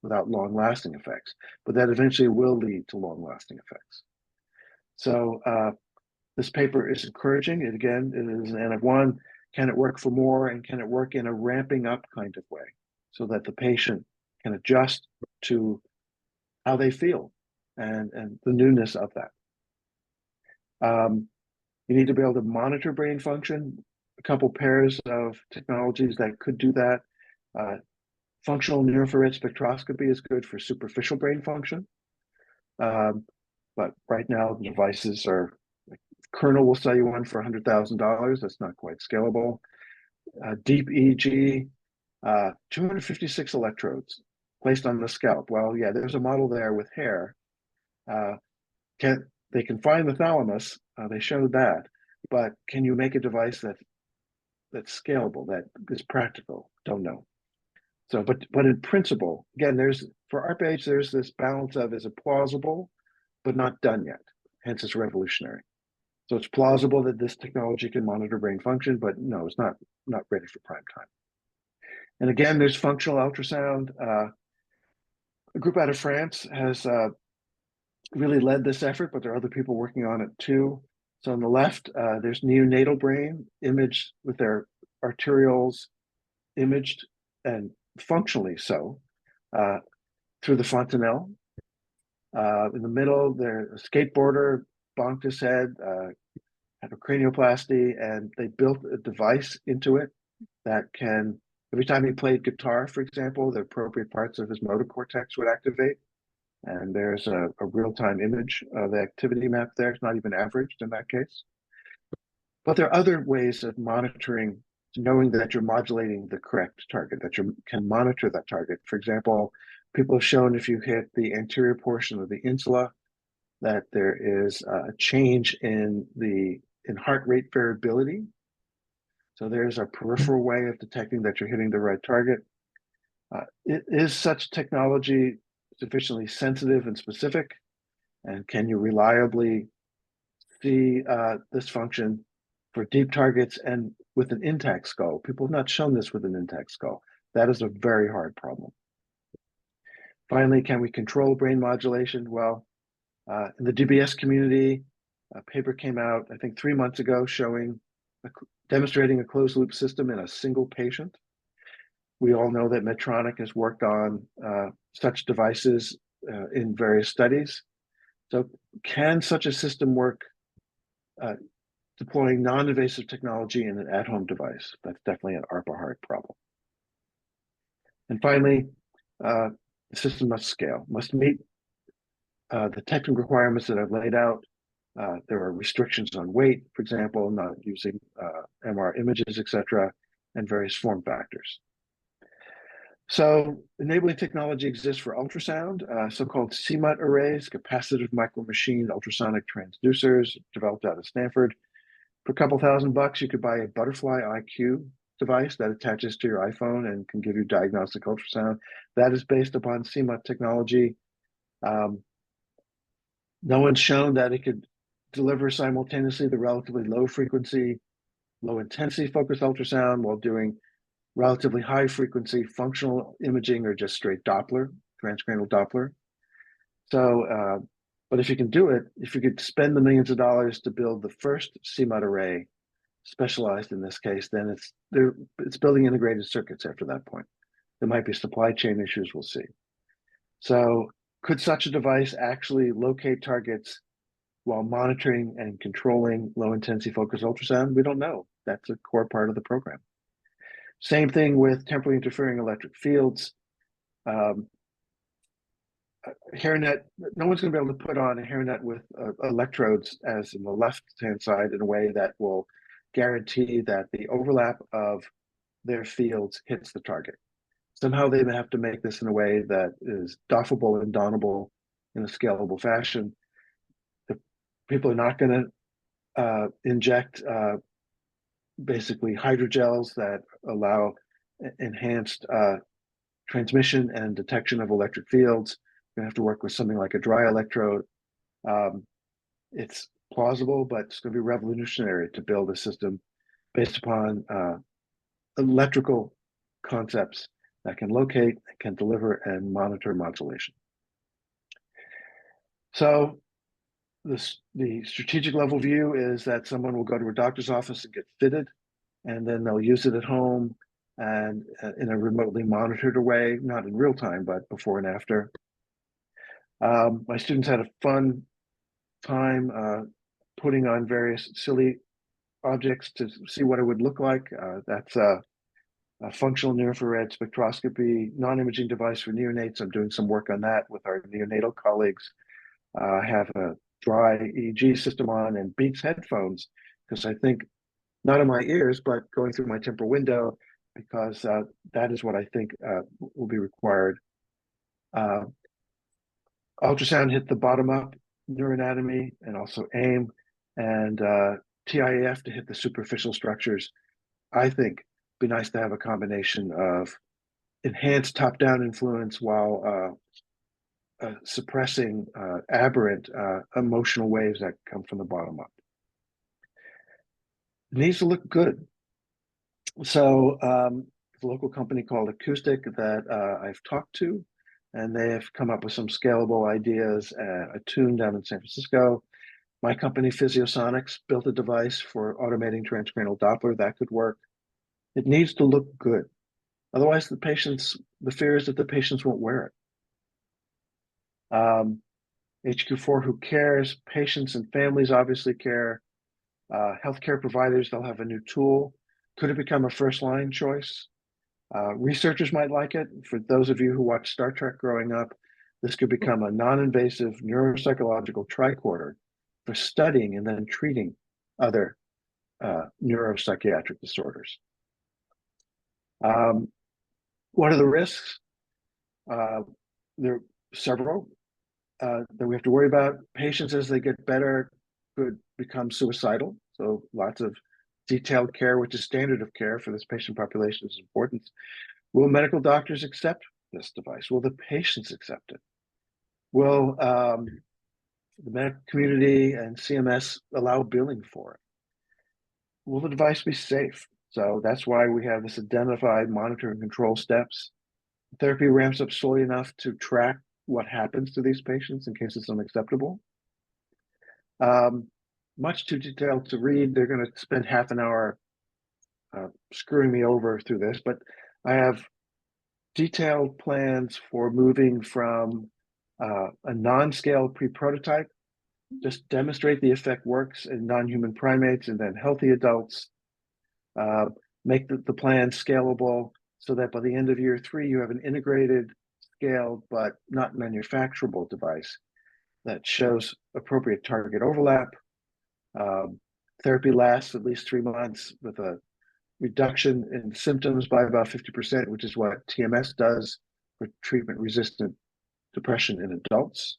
without long-lasting effects, but that eventually will lead to long-lasting effects. So this paper is encouraging. It again, it is an N of 1. Can it work for more, and can it work in a ramping up kind of way so that the patient can adjust to how they feel and the newness of that. You need to be able to monitor brain function. A couple pairs of technologies that could do that. Functional near-infrared spectroscopy is good for superficial brain function. But right now, the devices are, Kernel will sell you one for $100,000. That's not quite scalable. Deep EEG, 256 electrodes placed on the scalp. Well, yeah, there's a model there with hair. They can find the thalamus. They showed that, but can you make a device that's scalable, that is practical? Don't know. So, but in principle, again, for ARPA-H, there's this balance of, is it plausible, but not done yet. Hence, it's revolutionary. So it's plausible that this technology can monitor brain function, but no, it's not ready for prime time. And again, there's functional ultrasound. A group out of France has really led this effort, but there are other people working on it too. So on the left, there's neonatal brain imaged with their arterioles imaged and functionally so through the fontanelle. In the middle, there's a skateboarder, bonked his head, had a cranioplasty, and they built a device into it that can, every time he played guitar, for example, the appropriate parts of his motor cortex would activate. And there's a real-time image of the activity map there. It's not even averaged in that case. But there are other ways of monitoring, knowing that you're modulating the correct target, that you can monitor that target. For example, people have shown if you hit the anterior portion of the insula, that there is a change in heart rate variability. So there's a peripheral way of detecting that you're hitting the right target. Is such technology sufficiently sensitive and specific? And can you reliably see this function for deep targets and with an intact skull? People have not shown this with an intact skull. That is a very hard problem. Finally, can we control brain modulation? Well, in the DBS community, a paper came out, I think 3 months ago, demonstrating a closed loop system in a single patient. We all know that Medtronic has worked on such devices in various studies. So can such a system work deploying non-invasive technology in an at-home device? That's definitely an ARPA-H problem. And finally, the system must scale, must meet the technical requirements that I've laid out. There are restrictions on weight, for example, not using MR images, etc., and various form factors. So enabling technology exists for ultrasound, so-called CMUT arrays, capacitive micro-machined ultrasonic transducers, developed out of Stanford. For a couple $1,000, you could buy a Butterfly IQ device that attaches to your iPhone and can give you diagnostic ultrasound. That is based upon CMUT technology. No one's shown that it could deliver simultaneously the relatively low frequency, low intensity focused ultrasound while doing relatively high frequency functional imaging or just straight Doppler, transcranial Doppler. So, but if you can do it, if you could spend the millions of dollars to build the first CMUT array, specialized in this case, then it's building integrated circuits after that point. There might be supply chain issues, we'll see. So could such a device actually locate targets while monitoring and controlling low intensity focused ultrasound? We don't know. That's a core part of the program. Same thing with temporally interfering electric fields. Hairnet, no one's going to be able to put on a hairnet with electrodes as in the left-hand side in a way that will guarantee that the overlap of their fields hits the target. Somehow they have to make this in a way that is doffable and donnable in a scalable fashion. The people are not going to inject basically hydrogels that allow enhanced transmission and detection of electric fields. You're going to have to work with something like a dry electrode. It's plausible, but it's going to be revolutionary to build a system based upon electrical concepts that can locate, can deliver, and monitor modulation. So the strategic level view is that someone will go to a doctor's office and get fitted, and then they'll use it at home and in a remotely monitored way, not in real time, but before and after. My students had a fun time putting on various silly objects to see what it would look like. That's a functional near-infrared spectroscopy non-imaging device for neonates. I'm doing some work on that with our neonatal colleagues. I have a dry EEG system on and Beats headphones because I think, not in my ears, but going through my temporal window, because that is what I think will be required. Ultrasound hit the bottom-up neuroanatomy and also AIM, and TIAF to hit the superficial structures. I think it'd be nice to have a combination of enhanced top-down influence while suppressing aberrant emotional waves that come from the bottom up. It needs to look good. So the local company called Acoustic that I've talked to, and they have come up with some scalable ideas. A tune down in San Francisco. My company, Physiosonics, built a device for automating transcranial Doppler that could work. It needs to look good. Otherwise, the fear is that the patients won't wear it. HQ4, who cares? Patients and families obviously care. Healthcare providers, they'll have a new tool. Could it become a first-line choice? Researchers might like it. For those of you who watched Star Trek growing up, this could become a non-invasive neuropsychological tricorder for studying and then treating other neuropsychiatric disorders. What are the risks? There are several that we have to worry about. Patients, as they get better, could become suicidal. So lots of detailed care, which is standard of care for this patient population, is important. Will medical doctors accept this device? Will the patients accept it? Will the medical community and CMS allow billing for it? Will the device be safe? So that's why we have this identified monitor and control steps. Therapy ramps up slowly enough to track what happens to these patients in case it's unacceptable. Much too detailed to read. They're going to spend half an hour screwing me over through this, but I have detailed plans for moving from a non-scale pre-prototype, just demonstrate the effect works in non-human primates and then healthy adults, make the plan scalable so that by the end of year 3, you have an integrated, scaled, but not manufacturable device that shows appropriate target overlap. Therapy lasts at least 3 months with a reduction in symptoms by about 50%, which is what TMS does for treatment-resistant depression in adults.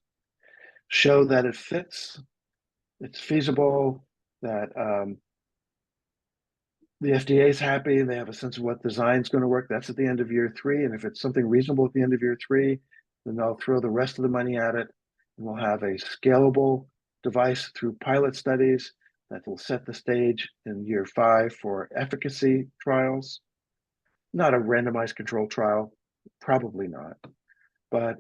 Show that it fits, it's feasible, that the FDA is happy and they have a sense of what design is going to work. That's at the end of year 3. And if it's something reasonable at the end of year 3, then they'll throw the rest of the money at it. And we'll have a scalable device through pilot studies that will set the stage in year 5 for efficacy trials. Not a randomized control trial, probably not, but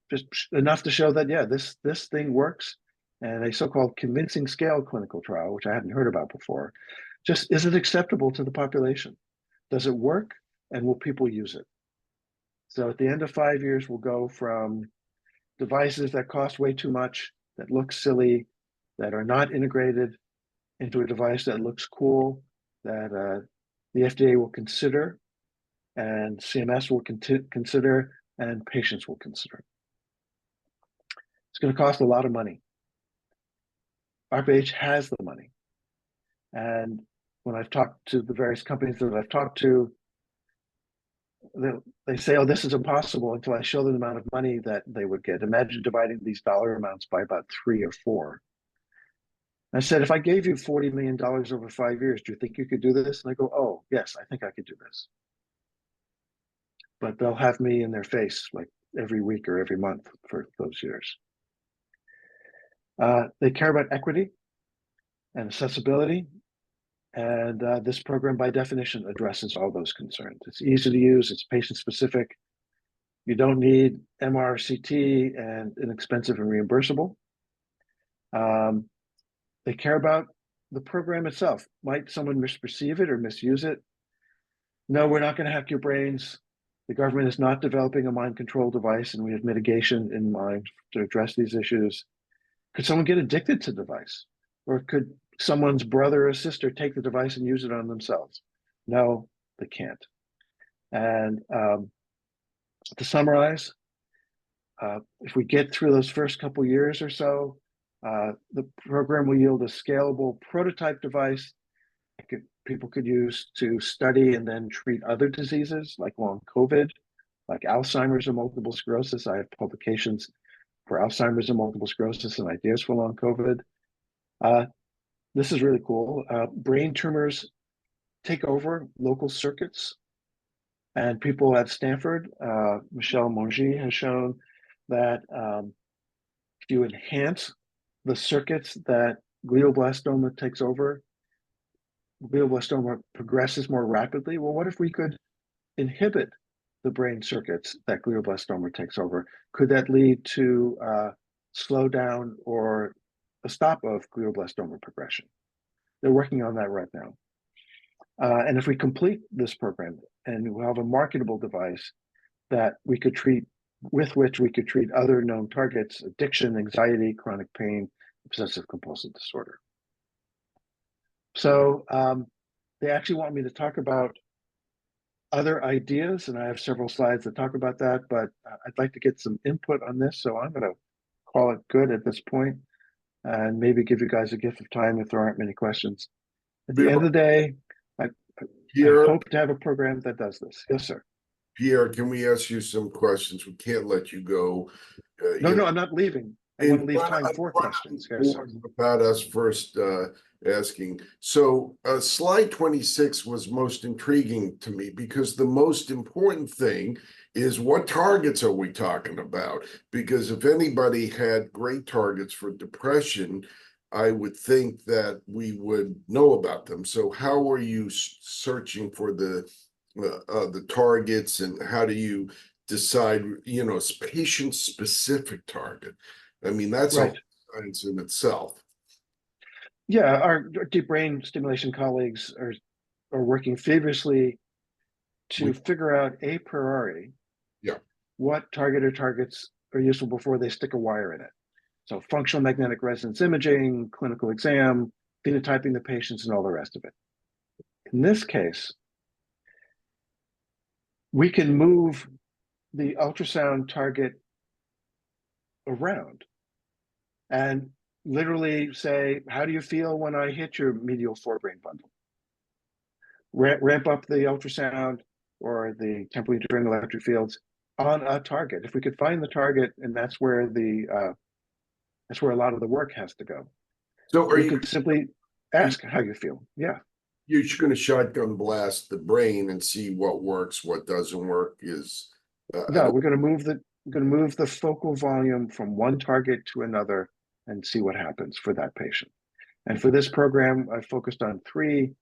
just enough to show that, yeah, this thing works. And a so-called convincing scale clinical trial, which I hadn't heard about before. Just, is it acceptable to the population? Does it work? And will people use it? So at the end of 5 years, we'll go from devices that cost way too much, that look silly, that are not integrated, into a device that looks cool, that the FDA will consider, and CMS will consider, and patients will consider. It's going to cost a lot of money. ARPA-H has the money. And when I've talked to the various companies that I've talked to, they say, oh, this is impossible, until I show them the amount of money that they would get. Imagine dividing these dollar amounts by about 3 or 4. I said, if I gave you $40 million over 5 years, do you think you could do this? And they go, oh, yes, I think I could do this. But they'll have me in their face like every week or every month for those years. They care about equity and accessibility And this program, by definition, addresses all those concerns. It's easy to use, it's patient-specific. You don't need MRCT and inexpensive and reimbursable. They care about the program itself. Might someone misperceive it or misuse it? No, we're not going to hack your brains. The government is not developing a mind control device, and we have mitigation in mind to address these issues. Could someone get addicted to the device? Or could someone's brother or sister take the device and use it on themselves? No, they can't. And to summarize, if we get through those first couple years or so, the program will yield a scalable prototype device that people could use to study and then treat other diseases like long COVID, like Alzheimer's and multiple sclerosis. I have publications for Alzheimer's and multiple sclerosis and ideas for long COVID. This is really cool. Brain tumors take over local circuits. And people at Stanford, Michel Mongi has shown that if you enhance the circuits that glioblastoma takes over, glioblastoma progresses more rapidly. Well, what if we could inhibit the brain circuits that glioblastoma takes over? Could that lead to slow down or a stop of glioblastoma progression? They're working on that right now. And if we complete this program and we'll have a marketable device that we could treat, with which we could treat other known targets, addiction, anxiety, chronic pain, obsessive compulsive disorder. So they actually want me to talk about other ideas, and I have several slides that talk about that, but I'd like to get some input on this. So I'm going to call it good at this point and maybe give you guys a gift of time if there aren't many questions. At the end of the day, I hope to have a program that does this. Yes, sir. Pierre, can we ask you some questions? We can't let you go. No, I'm not leaving. I want to leave time for questions. Yes, sir. About us first asking. So slide 26 was most intriguing to me because the most important thing is what targets are we talking about? Because if anybody had great targets for depression, I would think that we would know about them. So how are you searching for the targets, and how do you decide, patient-specific target? I mean, that's right. A science in itself. Yeah, our deep brain stimulation colleagues are working feverishly to figure out a priori what target or targets are useful before they stick a wire in it. So functional magnetic resonance imaging, clinical exam, phenotyping the patients, and all the rest of it. In this case, we can move the ultrasound target around and literally say, how do you feel when I hit your medial forebrain bundle? Ramp up the ultrasound or the temporally enduring electric fields on a target. If we could find the target, and that's where a lot of the work has to go. So you could simply ask how you feel. Yeah. You're just going to shotgun blast the brain and see what works, what doesn't work. No, we're going to move the focal volume from one target to another and see what happens for that patient. And for this program, I focused on three.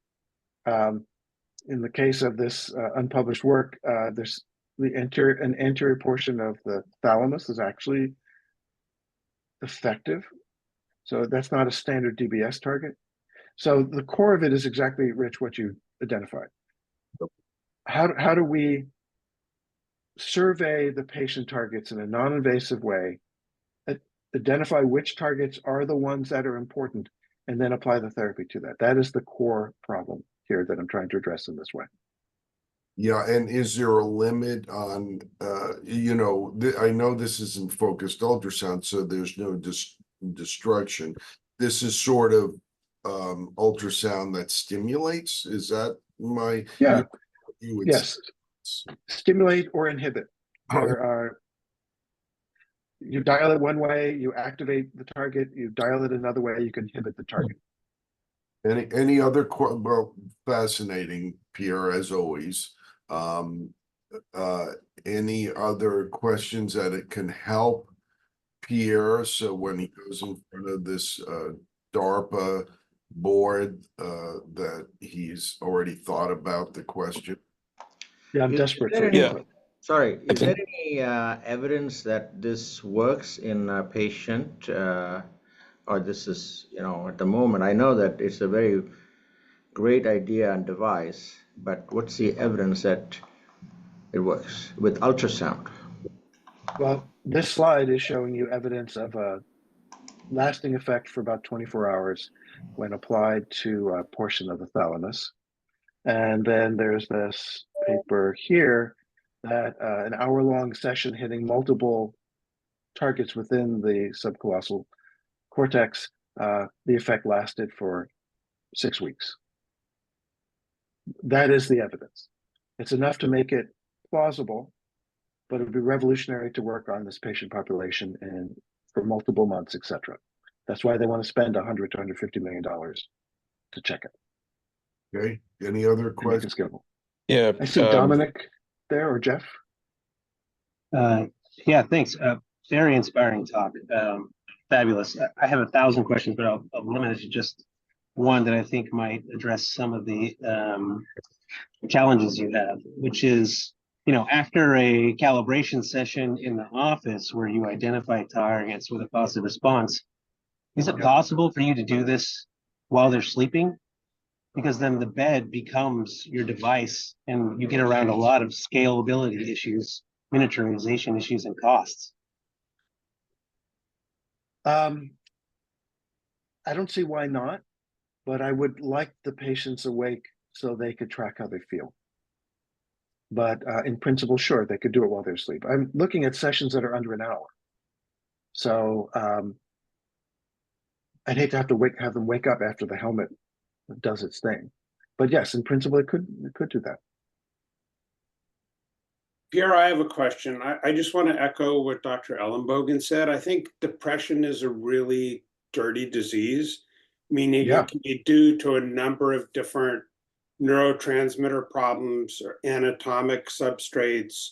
In the case of this unpublished work, there's an anterior portion of the thalamus is actually effective. So that's not a standard DBS target. So the core of it is exactly, Rich, what you identified. How do we survey the patient targets in a non-invasive way, identify which targets are the ones that are important, and then apply the therapy to that? That is the core problem here that I'm trying to address in this way. Yeah, and is there a limit on, I know this isn't focused ultrasound, so there's no destruction. This is sort of ultrasound that stimulates. Is that my? Yeah. Yes. Stimulate or inhibit. You dial it one way, you activate the target. You dial it another way, you can inhibit the target. Any other fascinating, Pierre, as always. Any other questions that it can help Pierre, so when he goes in front of this DARPA board that he's already thought about the question? Yeah, I'm Is desperate there for any- input. Sorry, I is there think- any evidence that this works in a patient, or this is, at the moment, I know that it's a very great idea and device, but what's the evidence that it works with ultrasound? Well, this slide is showing you evidence of a lasting effect for about 24 hours when applied to a portion of the thalamus. And then there's this paper here that an hour-long session hitting multiple targets within the subcallosal cortex, the effect lasted for 6 weeks. That is the evidence. It's enough to make it plausible, but it would be revolutionary to work on this patient population and for multiple months, etc. That's why they want to spend $100 to $150 million to check it. Okay, any other And make it questions? scalable. Yeah. I see Dominic there, or Jeff. Yeah, thanks. Very inspiring talk. Fabulous. I have 1,000 questions, but I'll limit it to just one that I think might address some of the challenges you have, which is, after a calibration session in the office where you identify targets with a positive response, is it possible for you to do this while they're sleeping? Because then the bed becomes your device and you get around a lot of scalability issues, miniaturization issues, and costs. I don't see why not, but I would like the patients awake so they could track how they feel. But in principle, sure, they could do it while they're asleep. I'm looking at sessions that are under an hour. So I'd hate to have them wake up after the helmet does its thing. But yes, in principle, it could do that. Pierre, I have a question. I just want to echo what Dr. Ellenbogen said. I think depression is a really dirty disease, meaning Yeah. it can be due to a number of different neurotransmitter problems or anatomic substrates.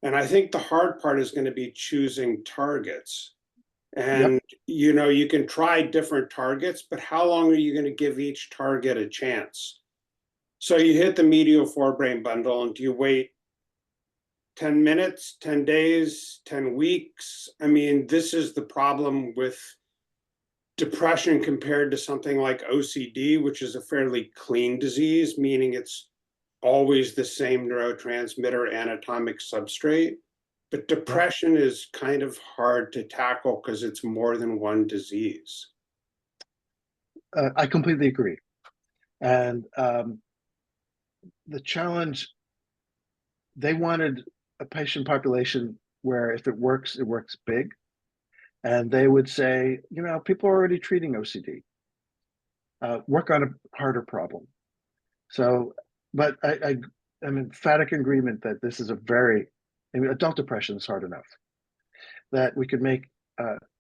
And I think the hard part is going to be choosing targets. And, you can try different targets, but how long are you going to give each target a chance? So you hit the medial forebrain bundle, and do you wait 10 minutes, 10 days, 10 weeks? I mean, this is the problem with depression compared to something like OCD, which is a fairly clean disease, meaning it's always the same neurotransmitter anatomic substrate. But depression is kind of hard to tackle because it's more than one disease. I completely agree. And the challenge, they wanted a patient population where if it works big. And they would say, people are already treating OCD. Work on a harder problem. So, but I'm in emphatic agreement that this is adult depression is hard enough. That we could make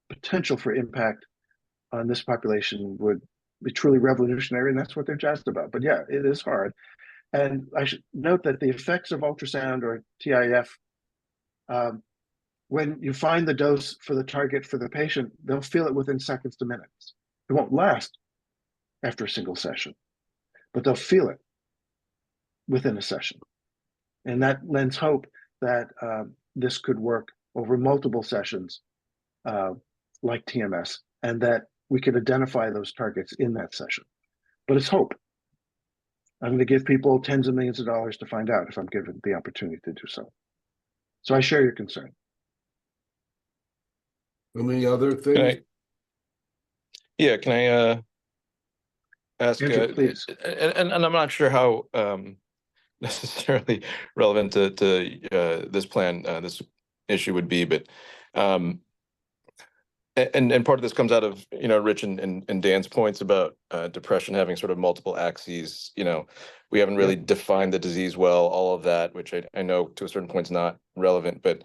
potential for impact on this population would be truly revolutionary, and that's what they're jazzed about. But yeah, it is hard. And I should note that the effects of ultrasound or TIF, when you find the dose for the target for the patient, they'll feel it within seconds to minutes. It won't last after a single session, but they'll feel it within a session. And that lends hope that this could work over multiple sessions like TMS, and that we could identify those targets in that session. But it's hope. I'm going to give people tens of millions of dollars to find out if I'm given the opportunity to do so. So I share your concern. Any other Can things? can I ask? Andrew, please. And I'm not sure how necessarily relevant to this plan, this issue would be, but and part of this comes out of Rich and Dan's points about depression having sort of multiple axes. We haven't really defined the disease well, all of that, which I know to a certain point is not relevant. But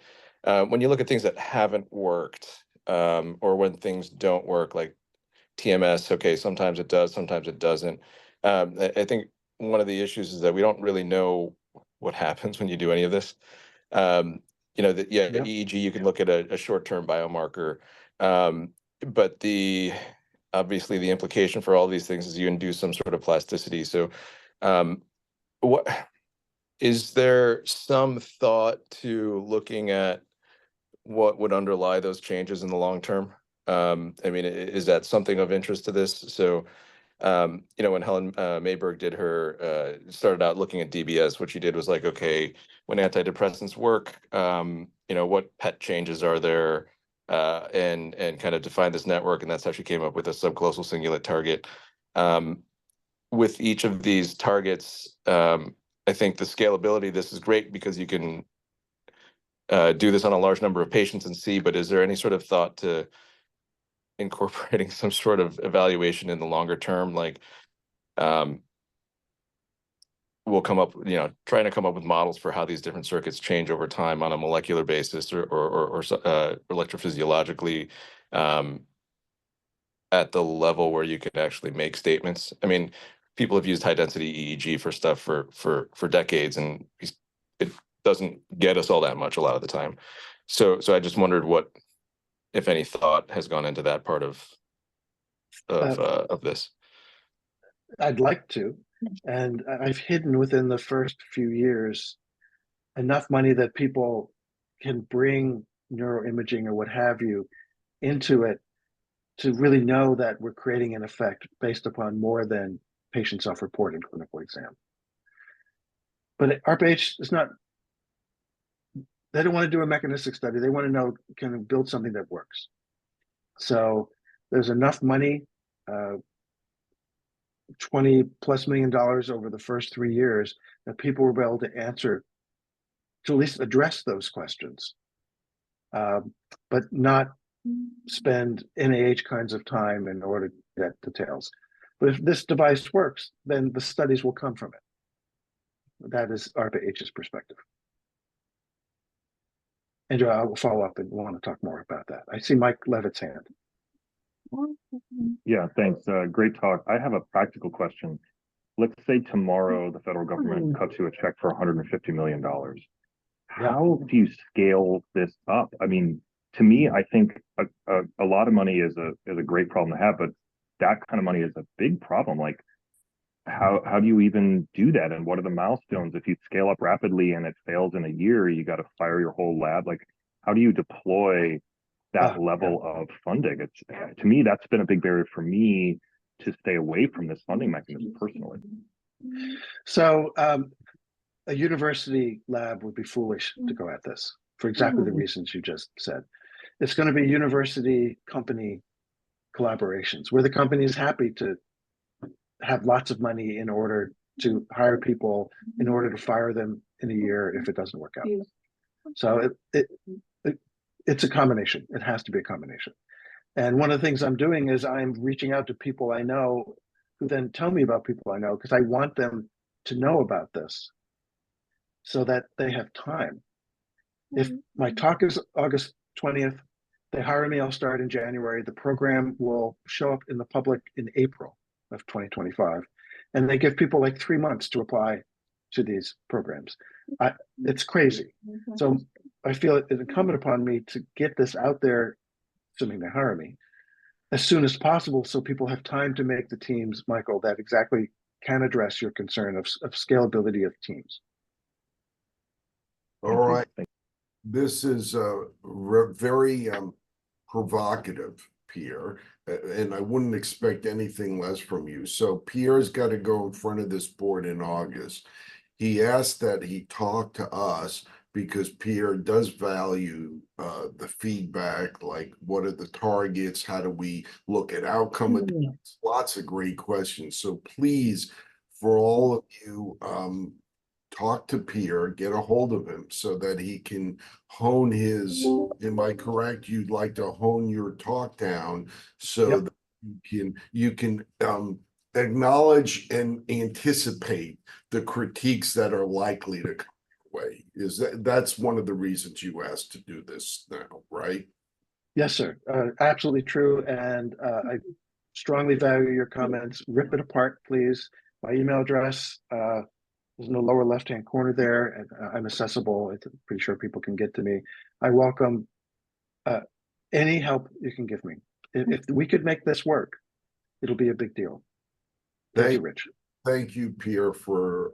when you look at things that haven't worked, or when things don't work, like TMS, okay, sometimes it does, sometimes it doesn't. I think one of the issues is that we don't really know what happens when you do any of this. EEG, you can look at a short-term biomarker, but the obviously the implication for all these things is you induce some sort of plasticity. So what is there some thought to looking at what would underlie those changes in the long term? I mean, is that something of interest to this? So, you know, when Helen Mayberg did her, started out looking at DBS, what she did was like, okay, when antidepressants work, you know, what PET changes are there? And kind of define this network. And that's how she came up with a subclosal cingulate target. With each of these targets, I think the scalability, this is great because you can do this on a large number of patients and see, but is there any sort of thought to incorporating some sort of evaluation in the longer term? Like, we'll come up, you know, trying to come up with models for how these different circuits change over time on a molecular basis or electrophysiologically, at the level where you can actually make statements. I mean, people have used high density EEG for stuff for decades, and it doesn't get us all that much a lot of the time. So I just wondered what, if any, thought has gone into that part of this. I'd like to, and I've hidden within the first few years enough money that people can bring neuroimaging or what have you into it to really know that we're creating an effect based upon more than patient self-reported clinical exam. But ARPA-H is not, they don't want to do a mechanistic study. They want to know, can we build something that works? So there's enough money, $20+ million over the first 3 years, that people will be able to answer, to at least address those questions, but not spend NIH kinds of time in order to get details. But if this device works, then the studies will come from it. That is ARPA-H's perspective. Andrew, I will follow up and want to talk more about that. I see Mike Levitt's hand. Yeah, thanks. Great talk. I have a practical question. Let's say tomorrow the federal government cuts you a check for $150 million. How do you scale this up? I mean, to me, I think a lot of money is a great problem to have, but that kind of money is a big problem. Like, how do you even do that? And what are the milestones? If you scale up rapidly and it fails in a year, you got to fire your whole lab. Like, how do you deploy that level of funding? It's, to me, that's been a big barrier for me to stay away from this funding mechanism personally. So a university lab would be foolish to go at this for exactly the reasons you just said. It's going to be university company collaborations where the company is happy to have lots of money in order to hire people, in order to fire them in a year if it doesn't work out. So it's a combination. It has to be a combination. And one of the things I'm doing is I'm reaching out to people I know who then tell me about people I know, because I want them to know about this so that they have time. If my talk is August 20th, they hire me, I'll start in January. The program will show up in the public in April of 2025. And they give people like 3 months to apply to these programs. It's crazy. So I feel it's incumbent upon me to get this out there, assuming they hire me, as soon as possible so people have time to make the teams, Michael, that exactly can address your concern of scalability of teams. All right. This is very provocative, Pierre, and I wouldn't expect anything less from you. So Pierre's got to go in front of this board in August. He asked that he talk to us because Pierre does value the feedback, like what are the targets, how do we look at outcome, lots of great questions. So please, for all of you, talk to Pierre, get a hold of him so that he can hone his, am I correct? You'd like to hone your talk down so that you can acknowledge and anticipate the critiques that are likely to come your way. That's one of the reasons you asked to do this now, right? Yes, sir. Absolutely true. And I strongly value your comments. Rip it apart, please. My email address is in the lower left-hand corner there, and I'm accessible. I'm pretty sure people can get to me. I welcome any help you can give me. If we could make this work, it'll be a big deal. Thank you, Rich. Thank you, Pierre, for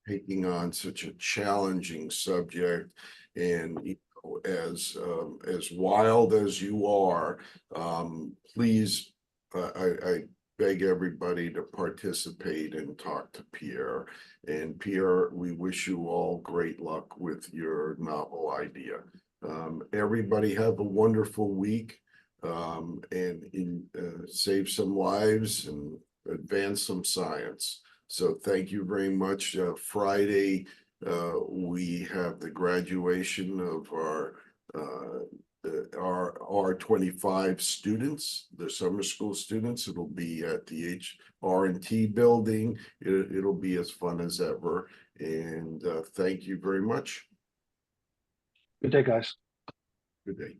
taking on such a challenging subject. And you know, as wild as you are, please, I beg everybody to participate and talk to Pierre. And Pierre, we wish you all great luck with your novel idea. Everybody have a wonderful week, and save some lives and advance some science. So thank you very much. Friday, we have the graduation of our R25 students, the summer school students. It'll be at the R&T building. It'll be as fun as ever. And thank you very much. Good day, guys. Good day.